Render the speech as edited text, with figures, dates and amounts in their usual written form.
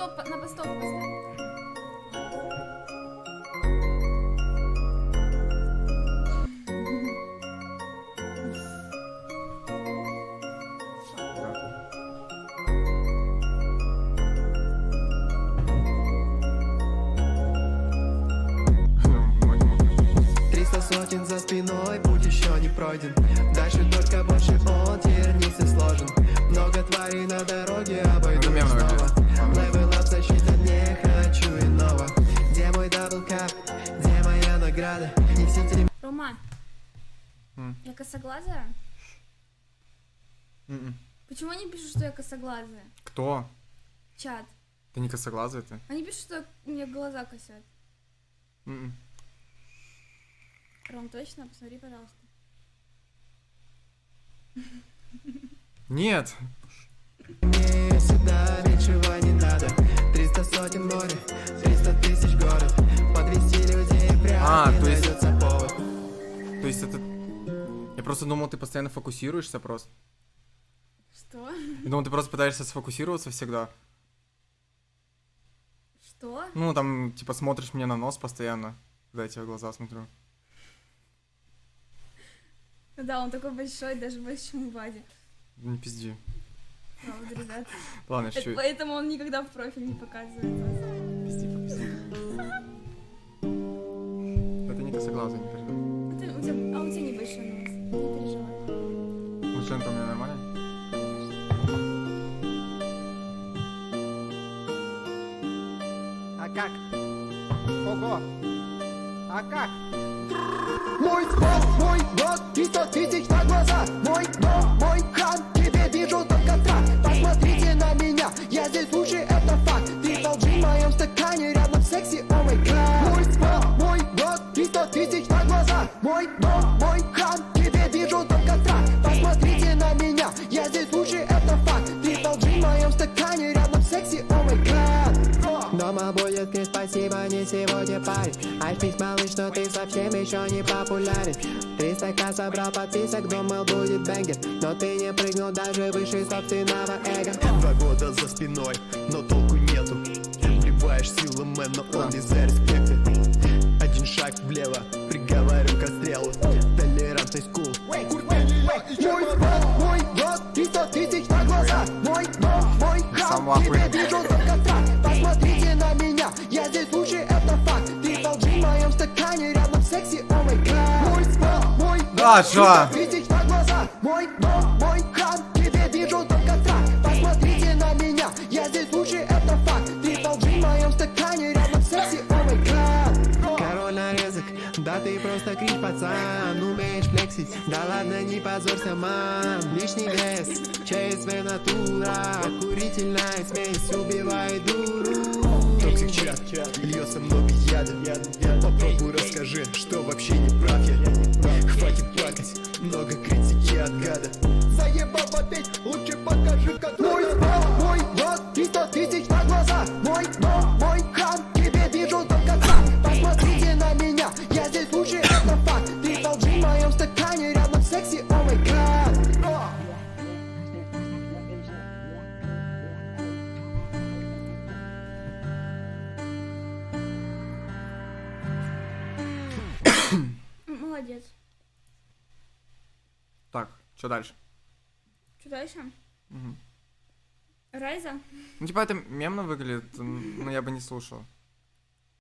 стоп, на стоп поставь. Сотен за спиной, путь еще не пройден. Дальше только больше он тернится сложен. Много тварей на дороге, обойду снова. Левел ап, защита, не хочу иного. Где мой даблкап, где моя награда? Не все теле... Рома, я косоглазая? Почему они пишут, что я косоглазая? Кто? Чат. Ты не косоглазый ты? Они пишут, что мне глаза косят. Ром, точно? Посмотри, пожалуйста. Нет. Мне сюда ничего не надо. 300 сотен море, 300 тысяч город. Подвести людей прямо не найдется повод. То есть это... Я просто думал, ты постоянно фокусируешься просто. Что? Я думал, ты просто пытаешься сфокусироваться всегда. Что? Ну, там, типа, смотришь мне на нос постоянно, когда я тебе в глаза смотрю. Да, он такой большой, даже больше, чем у Вади. Не пизди. Правда, ребят. Ладно, шучу. Поэтому он никогда в профиль не показывает. Пизди, попизди. Это не косоглазый, не переживай. А у тебя небольшой нос, не переживай. Ну, член-то у меня нормально? А как? Ого! А как? Мой спал, мой год, 300 тысяч на глаза. Мой дом, мой хан, тебе вижу только страх. Посмотрите на меня, я здесь лучше, это факт. Ты стал джин в моем стакане, рядом секси, о май гад. Мой спал, мой год, 300 тысяч на глаза. Мой дом, мой хан, тебе вижу только страх. Посмотрите на меня, я здесь лучше, это факт. Ты стал джин в моем стакане, рядом секси, о май гад. Дома будет крик, спасибо, не сегодня парень. Альпись, малыш, но ты совсем еще не популярен. 300к собрал подписок, думал будет бенгер. Но ты не прыгнул даже выше собственного эго. 2 года за спиной, но толку нету. Ты вливаешь силы, мэн, но он не за респекты. Один шаг влево, приговорен к расстрелу. Толерантный скул. Мой спал, мой год, 300 тысяч на глаза. Мой дом, мой храм, тебе вижу только страх. Посмотрите на меня, я здесь лучше, это факт. Ты стал джин в моем стакане, рядом секси, о май гад. Мой спал, мой год, 300 тысяч на глаза. Мой дом, мой храм, тебе вижу только страх. Посмотрите на меня, я здесь лучше, это факт. Ты стал джин в моем стакане, рядом секси, о май гад. Король нарезок, да ты просто крич, пацан. Умеешь флексить, да ладно, не позорься, мам. Лишний вес, ЧСВ натура. Курительная смесь убивает дуру. Токсик чат, льется много яда. Попробуй расскажи, что вообще не прав я. Хватит плакать, много критики от гада. Заебал попеть, лучше покажи, как мой спал, мой год, 300 тысяч на глаза. Мой дом, мой храм, тебе вижу только страх. Посмотрите на меня, я здесь лучше, это факт. Ты стал джин в моем стакане, рядом секси, о май гад. Молодец. Так, что дальше? Что дальше? Райза? Ну, типа, это мемно выглядит, но я бы не слушал.